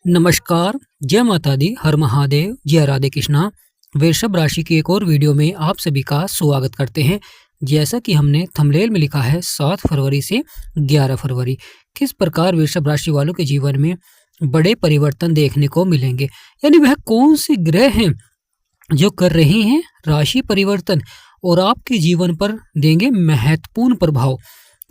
नमस्कार, जय माता दी, हर महादेव, जय राधे कृष्णा। वृषभ राशि की एक और वीडियो में आप सभी का स्वागत करते हैं। जैसा कि हमने थंबनेल में लिखा है 7 फरवरी से 11 फरवरी किस प्रकार वृषभ राशि वालों के जीवन में बड़े परिवर्तन देखने को मिलेंगे, यानी वह कौन से ग्रह हैं जो कर रहे हैं राशि परिवर्तन और आपके जीवन पर देंगे महत्वपूर्ण प्रभाव।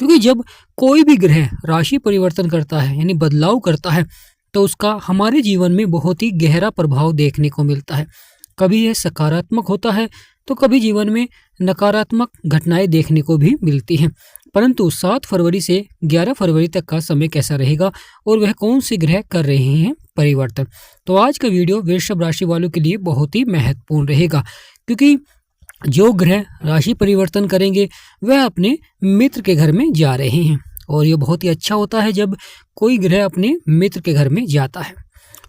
क्योंकि जब कोई भी ग्रह राशि परिवर्तन करता है यानी बदलाव करता है तो उसका हमारे जीवन में बहुत ही गहरा प्रभाव देखने को मिलता है। कभी यह सकारात्मक होता है तो कभी जीवन में नकारात्मक घटनाएं देखने को भी मिलती हैं। परंतु 7 फरवरी से 11 फरवरी तक का समय कैसा रहेगा और वह कौन से ग्रह कर रहे हैं परिवर्तन, तो आज का वीडियो वृषभ राशि वालों के लिए बहुत ही महत्वपूर्ण रहेगा। क्योंकि जो ग्रह राशि परिवर्तन करेंगे वह अपने मित्र के घर में जा रहे हैं और ये बहुत ही अच्छा होता है जब कोई ग्रह अपने मित्र के घर में जाता है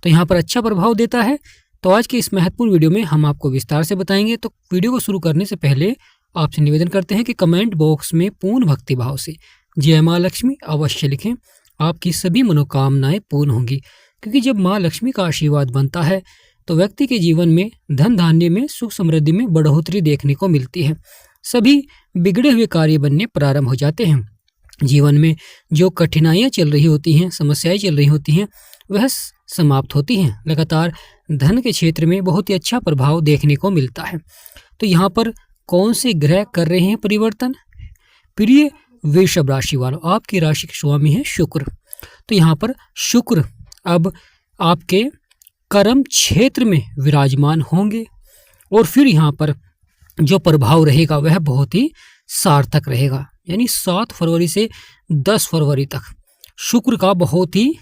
तो यहाँ पर अच्छा प्रभाव देता है। तो आज के इस महत्वपूर्ण वीडियो में हम आपको विस्तार से बताएंगे। तो वीडियो को शुरू करने से पहले आपसे निवेदन करते हैं कि कमेंट बॉक्स में पूर्ण भक्ति भाव से जय माँ लक्ष्मी अवश्य लिखें, आपकी सभी मनोकामनाएं पूर्ण होंगी। क्योंकि जब माँ लक्ष्मी का आशीर्वाद बनता है तो व्यक्ति के जीवन में धन धान्य में सुख समृद्धि में बढ़ोतरी देखने को मिलती है। सभी बिगड़े हुए कार्य बनने प्रारंभ हो जाते हैं। जीवन में जो कठिनाइयाँ चल रही होती हैं, समस्याएं चल रही होती हैं, वह समाप्त होती हैं। लगातार धन के क्षेत्र में बहुत ही अच्छा प्रभाव देखने को मिलता है। तो यहाँ पर कौन से ग्रह कर रहे हैं परिवर्तन? प्रिय वृषभ राशि वालों, आपकी राशि के स्वामी है शुक्र। तो यहाँ पर शुक्र अब आपके कर्म क्षेत्र में विराजमान होंगे और फिर यहाँ पर जो प्रभाव रहेगा वह बहुत ही सार्थक रहेगा। यानी 7 फरवरी से 10 फरवरी तक शुक्र का बहुत ही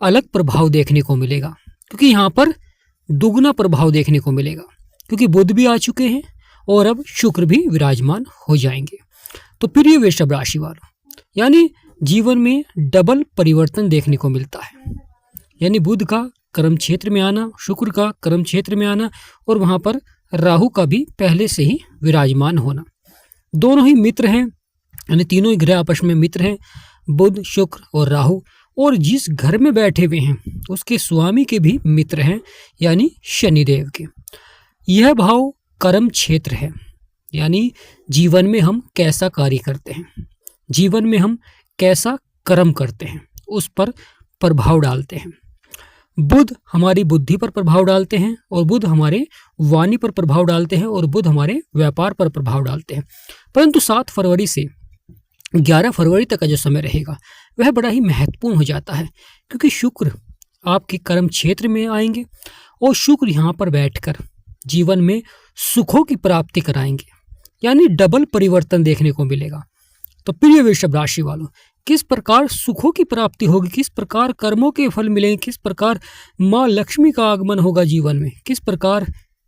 अलग प्रभाव देखने को मिलेगा। क्योंकि यहाँ पर दुगना प्रभाव देखने को मिलेगा, क्योंकि बुध भी आ चुके हैं और अब शुक्र भी विराजमान हो जाएंगे। तो प्रिय वृषभ राशि वालों, यानी जीवन में डबल परिवर्तन देखने को मिलता है। यानी बुध का कर्म क्षेत्र में आना, शुक्र का कर्म क्षेत्र में आना और वहाँ पर राहु का भी पहले से ही विराजमान होना। दोनों ही मित्र हैं, यानी तीनों ही ग्रह आपस में मित्र हैं, बुध, शुक्र और राहु। और जिस घर में बैठे हुए हैं उसके स्वामी के भी मित्र हैं, यानी शनिदेव के। यह भाव कर्म क्षेत्र है, यानी जीवन में हम कैसा कार्य करते हैं, जीवन में हम कैसा कर्म करते हैं, उस पर प्रभाव डालते हैं। बुध हमारी बुद्धि पर प्रभाव डालते हैं और बुध हमारे वाणी पर प्रभाव डालते हैं और बुध हमारे व्यापार पर प्रभाव डालते हैं। परंतु 7 फरवरी से 11 फरवरी तक का जो समय रहेगा वह बड़ा ही महत्वपूर्ण हो जाता है। क्योंकि शुक्र आपके कर्म क्षेत्र में आएंगे और शुक्र यहाँ पर बैठकर जीवन में सुखों की प्राप्ति कराएंगे, यानी डबल परिवर्तन देखने को मिलेगा। तो प्रिय वृषभ राशि वालों, किस प्रकार सुखों की प्राप्ति होगी, किस प्रकार कर्मों के फल मिलेंगे, किस प्रकार माँ लक्ष्मी का आगमन होगा जीवन में, किस प्रकार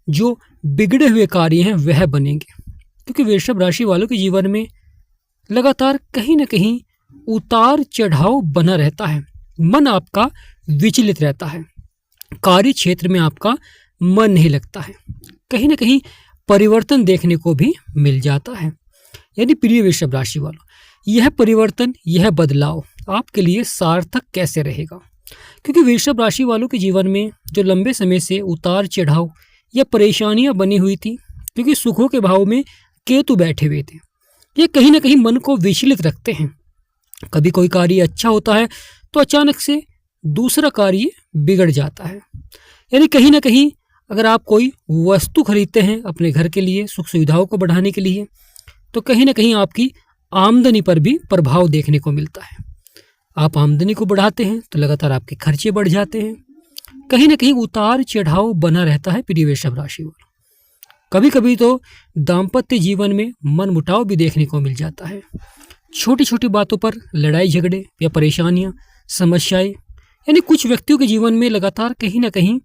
जो बिगड़े हुए कार्य हैं वह बनेंगे। क्योंकि वृषभ राशि वालों के जीवन में लगातार कहीं ना कहीं उतार चढ़ाव बना रहता है, मन आपका विचलित रहता है, कार्य क्षेत्र में आपका मन नहीं लगता है, कहीं ना कहीं परिवर्तन देखने को भी मिल जाता है। यानी प्रिय वृषभ राशि वालों, यह परिवर्तन, यह बदलाव आपके लिए सार्थक कैसे रहेगा? क्योंकि वृषभ राशि वालों के जीवन में जो लंबे समय से उतार चढ़ाव या परेशानियां बनी हुई थी, क्योंकि सुखों के भाव में केतु बैठे हुए थे, ये कहीं ना कहीं मन को विचलित रखते हैं। कभी कोई कार्य अच्छा होता है तो अचानक से दूसरा कार्य बिगड़ जाता है। यानी कहीं ना कहीं अगर आप कोई वस्तु खरीदते हैं अपने घर के लिए, सुख सुविधाओं को बढ़ाने के लिए, तो कहीं ना कहीं आपकी आमदनी पर भी प्रभाव देखने को मिलता है। आप आमदनी को बढ़ाते हैं तो लगातार आपके खर्चे बढ़ जाते हैं, कहीं ना कहीं उतार चढ़ाव बना रहता है प्रिय वृषभ राशि वालों। कभी कभी तो दाम्पत्य जीवन में मनमुटाव भी देखने को मिल जाता है। छोटी छोटी बातों पर लड़ाई झगड़े या परेशानियां, समस्याएं, यानी कुछ व्यक्तियों के जीवन में लगातार कहीं ना कहीं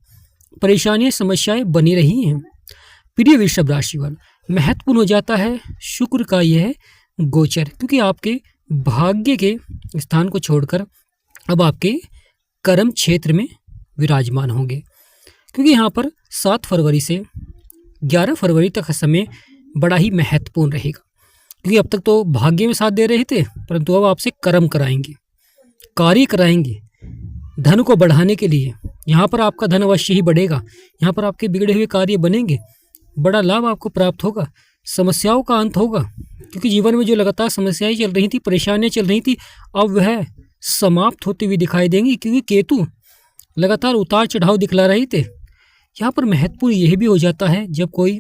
परेशानियां, समस्याएं बनी रही हैं। प्रिय वृषभ राशि वालों, महत्वपूर्ण हो जाता है शुक्र का यह गोचर, क्योंकि आपके भाग्य के स्थान को छोड़कर अब आपके कर्म क्षेत्र में विराजमान होंगे। क्योंकि यहाँ पर 7 फरवरी से 11 फरवरी तक का समय बड़ा ही महत्वपूर्ण रहेगा। क्योंकि अब तक तो भाग्य में साथ दे रहे थे, परंतु अब आपसे कर्म कराएंगे, कार्य कराएंगे, धन को बढ़ाने के लिए यहाँ पर आपका धन अवश्य ही बढ़ेगा। यहाँ पर आपके बिगड़े हुए कार्य बनेंगे, बड़ा लाभ आपको प्राप्त होगा, समस्याओं का अंत होगा, क्योंकि जीवन में जो लगातार समस्याएं चल रही थी, परेशानियां चल रही थी, अब वह समाप्त होती हुई दिखाई देंगी, क्योंकि केतु लगातार उतार चढ़ाव दिखला रहे थे। यहाँ पर महत्वपूर्ण यह भी हो जाता है, जब कोई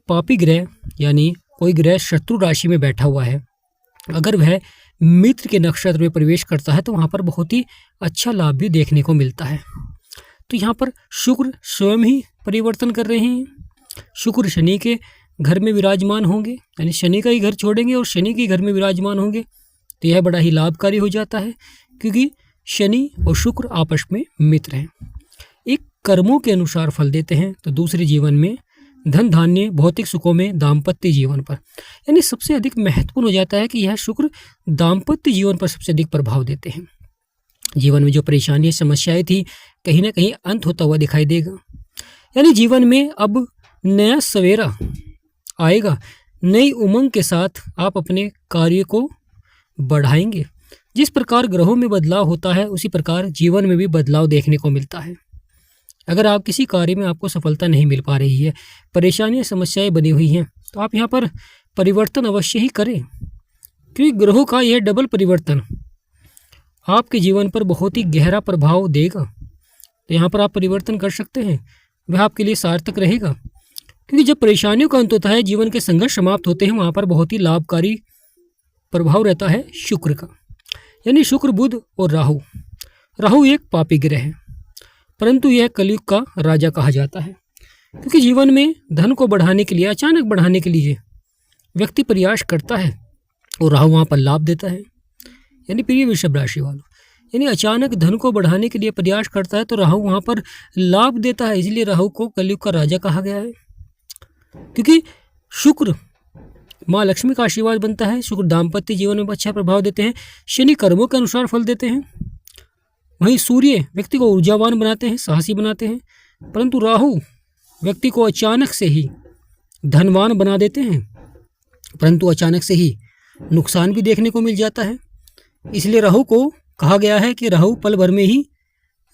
पापी ग्रह यानी कोई ग्रह शत्रु राशि में बैठा हुआ है, अगर वह मित्र के नक्षत्र में प्रवेश करता है तो वहाँ पर बहुत ही अच्छा लाभ भी देखने को मिलता है। तो यहाँ पर शुक्र स्वयं ही परिवर्तन कर रहे हैं। शुक्र शनि के घर में विराजमान होंगे, यानी शनि का ही घर छोड़ेंगे और शनि के घर में विराजमान होंगे, तो यह बड़ा ही लाभकारी हो जाता है, क्योंकि शनि और शुक्र आपस में मित्र हैं। एक कर्मों के अनुसार फल देते हैं, तो दूसरे जीवन में धन धान्य भौतिक सुखों में दाम्पत्य जीवन पर, यानी सबसे अधिक महत्वपूर्ण हो जाता है कि यह शुक्र दाम्पत्य जीवन पर सबसे अधिक प्रभाव देते हैं। जीवन में जो परेशानी समस्याएं थी, कहीं ना कहीं अंत होता हुआ दिखाई देगा, यानी जीवन में अब नया सवेरा आएगा। नई उमंग के साथ आप अपने कार्य को बढ़ाएंगे। जिस प्रकार ग्रहों में बदलाव होता है, उसी प्रकार जीवन में भी बदलाव देखने को मिलता है। अगर आप किसी कार्य में आपको सफलता नहीं मिल पा रही है, परेशानियां समस्याएं बनी हुई हैं, तो आप यहाँ पर परिवर्तन अवश्य ही करें, क्योंकि ग्रहों का यह डबल परिवर्तन आपके जीवन पर बहुत ही गहरा प्रभाव देगा। तो यहाँ पर आप परिवर्तन कर सकते हैं, वह आपके लिए सार्थक रहेगा, क्योंकि जब परेशानियों का अंत होता है, जीवन के संघर्ष समाप्त होते हैं, वहाँ पर बहुत ही लाभकारी प्रभाव रहता है शुक्र का। यानी शुक्र, बुध और राहु। राहु एक पापी ग्रह है, परंतु यह कलयुग का राजा कहा जाता है, क्योंकि जीवन में धन को बढ़ाने के लिए, अचानक बढ़ाने के लिए व्यक्ति प्रयास करता है और राहु वहाँ पर लाभ देता है। यानी प्रिय वृषभ राशि वालों, यानी अचानक धन को बढ़ाने के लिए प्रयास करता है तो राहु वहाँ पर लाभ देता है, इसलिए राहु को कलयुग का राजा कहा गया है। क्योंकि शुक्र माँ लक्ष्मी का आशीर्वाद बनता है, शुक्र दाम्पत्य जीवन में अच्छा प्रभाव देते हैं, शनि कर्मों के अनुसार फल देते हैं, वहीं सूर्य व्यक्ति को ऊर्जावान बनाते हैं, साहसी बनाते हैं, परंतु राहु व्यक्ति को अचानक से ही धनवान बना देते हैं, परंतु अचानक से ही नुकसान भी देखने को मिल जाता है। इसलिए राहु को कहा गया है कि राहु पल भर में ही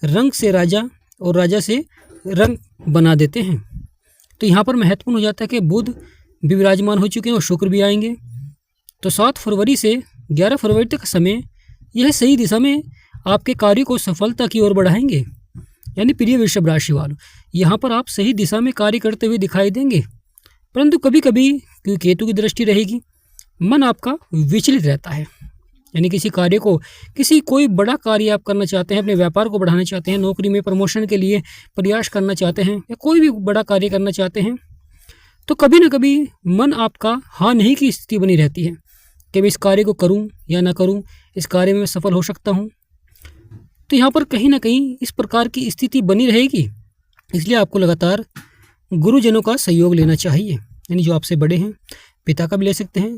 रंग से राजा और राजा से रंग बना देते हैं। तो यहाँ पर महत्वपूर्ण हो जाता है कि बुध भी विराजमान हो चुके हैं और शुक्र भी आएंगे। तो 7 फरवरी से 11 फरवरी तक समय यह सही दिशा में आपके कार्य को सफलता की ओर बढ़ाएंगे। यानी प्रिय वृषभ राशि वालों, यहाँ पर आप सही दिशा में कार्य करते हुए दिखाई देंगे, परंतु कभी कभी क्योंकि केतु की दृष्टि रहेगी, मन आपका विचलित रहता है। यानी किसी कार्य को, कोई बड़ा कार्य आप करना चाहते हैं, अपने व्यापार को बढ़ाना चाहते हैं, नौकरी में प्रमोशन के लिए प्रयास करना चाहते हैं, या कोई भी बड़ा कार्य करना चाहते हैं, तो कभी ना कभी मन आपका हाँ नहीं की स्थिति बनी रहती है कि मैं इस कार्य को करूं या ना करूं, इस कार्य में मैं सफल हो सकता हूं। तो यहाँ पर कहीं ना कहीं इस प्रकार की स्थिति बनी रहेगी, इसलिए आपको लगातार गुरुजनों का सहयोग लेना चाहिए। यानी जो आपसे बड़े हैं, पिता का भी ले सकते हैं,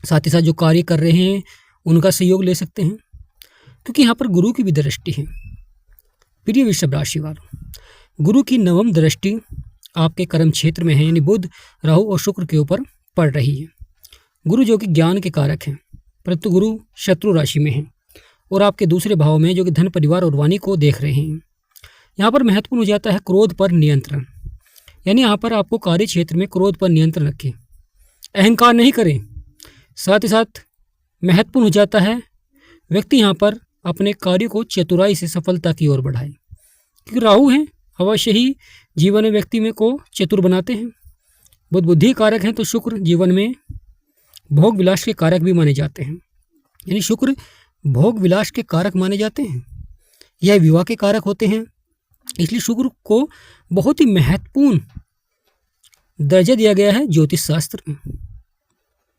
साथ ही साथ जो कार्य कर रहे हैं उनका सहयोग ले सकते हैं, क्योंकि यहाँ पर गुरु की भी दृष्टि है। प्रिय वृषभ राशि वालों, गुरु की 9वीं दृष्टि आपके कर्म क्षेत्र में है, यानी बुध, राहु और शुक्र के ऊपर पड़ रही है। गुरु जो कि ज्ञान के कारक हैं, परंतु गुरु शत्रु राशि में है और आपके दूसरे भाव में जो कि धन, परिवार और वाणी को देख रहे हैं। यहाँ पर महत्वपूर्ण हो जाता है क्रोध पर नियंत्रण। यानी यहाँ पर आपको कार्य क्षेत्र में क्रोध पर नियंत्रण रखें, अहंकार नहीं करें। साथ ही साथ महत्वपूर्ण हो जाता है व्यक्ति यहाँ पर अपने कार्य को चतुराई से सफलता की ओर बढ़ाए, क्योंकि राहु हैं, अवश्य ही जीवन में व्यक्ति में को चतुर बनाते हैं। बुध बुद्धि कारक हैं, तो शुक्र जीवन में भोग विलास के कारक भी माने जाते हैं। यानी शुक्र भोग विलास के कारक माने जाते हैं, यह विवाह के कारक होते हैं, इसलिए शुक्र को बहुत ही महत्वपूर्ण दर्जा दिया गया है ज्योतिष शास्त्र में,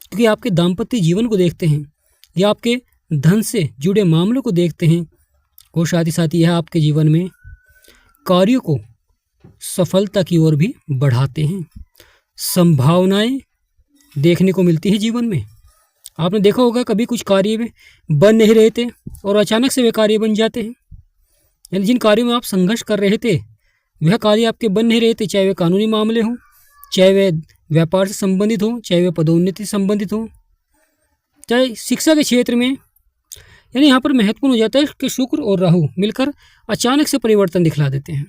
क्योंकि आपके दाम्पत्य जीवन को देखते हैं या आपके धन से जुड़े मामलों को देखते हैं, और साथ ही साथ यह आपके जीवन में कार्यों को सफलता की ओर भी बढ़ाते हैं। संभावनाएं देखने को मिलती है जीवन में। आपने देखा होगा कभी कुछ कार्य में बन नहीं रहे थे और अचानक से वे कार्य बन जाते हैं। यानी जिन कार्यों में आप संघर्ष कर रहे थे वह कार्य आपके बन नहीं रहे थे, चाहे वे कानूनी मामले हों, चाहे वे व्यापार से संबंधित हो, चाहे वे पदोन्नति से संबंधित हो, चाहे शिक्षा के क्षेत्र में यानी यहाँ पर महत्वपूर्ण हो जाता है कि शुक्र और राहु मिलकर अचानक से परिवर्तन दिखला देते हैं।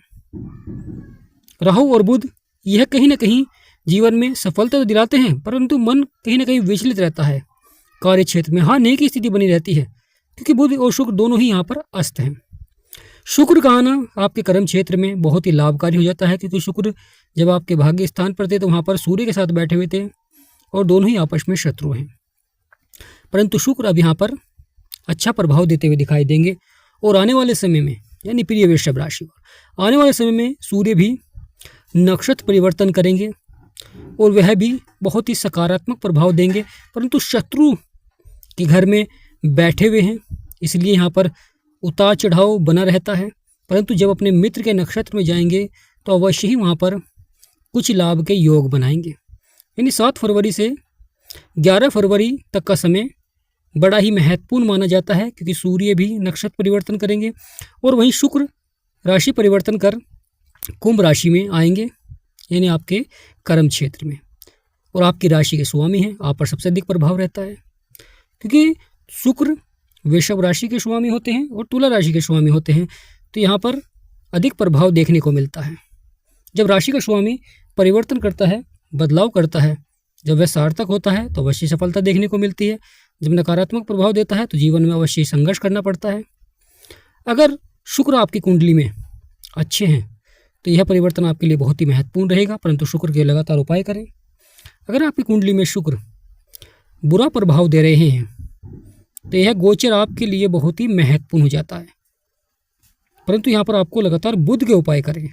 राहु और बुध यह कहीं ना कहीं जीवन में सफलता तो दिलाते हैं, परंतु मन कहीं ना कहीं विचलित रहता है। कार्य क्षेत्र में हानि की स्थिति बनी रहती है, क्योंकि बुध और शुक्र दोनों ही यहाँ पर अस्त हैं। शुक्र का आना आपके कर्म क्षेत्र में बहुत ही लाभकारी हो जाता है, क्योंकि शुक्र जब आपके भाग्य स्थान पर थे तो वहाँ पर सूर्य के साथ बैठे हुए थे और दोनों ही आपस में शत्रु हैं। परंतु शुक्र अब यहाँ पर अच्छा प्रभाव देते हुए दिखाई देंगे और आने वाले समय में, यानी प्रिय वृषभ राशि, आने वाले समय में सूर्य भी नक्षत्र परिवर्तन करेंगे और वह भी बहुत ही सकारात्मक प्रभाव देंगे। परंतु शत्रु के घर में बैठे हुए हैं, इसलिए यहाँ पर उतार चढ़ाव बना रहता है। परंतु जब अपने मित्र के नक्षत्र में जाएंगे तो अवश्य ही वहाँ पर कुछ लाभ के योग बनाएंगे। यानी 7 फरवरी से 11 फरवरी तक का समय बड़ा ही महत्वपूर्ण माना जाता है, क्योंकि सूर्य भी नक्षत्र परिवर्तन करेंगे और वहीं शुक्र राशि परिवर्तन कर कुंभ राशि में आएंगे, यानी आपके कर्म क्षेत्र में, और आपकी राशि के स्वामी हैं। आप पर सबसे अधिक प्रभाव रहता है, क्योंकि शुक्र वृषभ राशि के स्वामी होते हैं और तुला राशि के स्वामी होते हैं, तो यहाँ पर अधिक प्रभाव देखने को मिलता है। जब राशि का स्वामी परिवर्तन करता है, बदलाव करता है, जब वह सार्थक होता है तो अवश्य सफलता देखने को मिलती है। जब नकारात्मक प्रभाव देता है तो जीवन में अवश्य संघर्ष करना पड़ता है। अगर शुक्र आपकी कुंडली में अच्छे हैं तो यह परिवर्तन आपके लिए बहुत ही महत्वपूर्ण रहेगा, परंतु शुक्र के लगातार उपाय करें। अगर आपकी कुंडली में शुक्र बुरा प्रभाव दे रहे हैं तो यह गोचर आपके लिए बहुत ही महत्वपूर्ण हो जाता है, परंतु यहाँ पर आपको लगातार बुध के उपाय करें।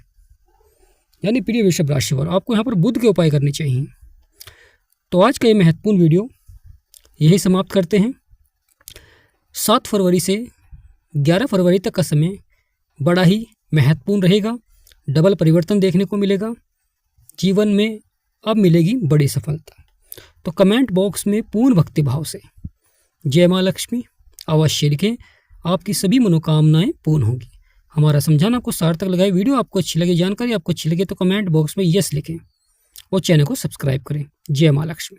यानी प्रिय वृषभ राशि वालों, आपको यहाँ पर बुध के उपाय करने चाहिए। तो आज का ये महत्वपूर्ण वीडियो यही समाप्त करते हैं। 7 फरवरी से 11 फरवरी तक का समय बड़ा ही महत्वपूर्ण रहेगा। डबल परिवर्तन देखने को मिलेगा। जीवन में अब मिलेगी बड़ी सफलता। तो कमेंट बॉक्स में पूर्ण भक्ति भाव से जय माँ लक्ष्मी अवश्य लिखें, आपकी सभी मनोकामनाएं पूर्ण होंगी। हमारा समझाना आपको सार्थक लगा। वीडियो आपको अच्छी लगी, जानकारी आपको अच्छी लगी तो कमेंट बॉक्स में यस लिखें और चैनल को सब्सक्राइब करें। जय माँ लक्ष्मी।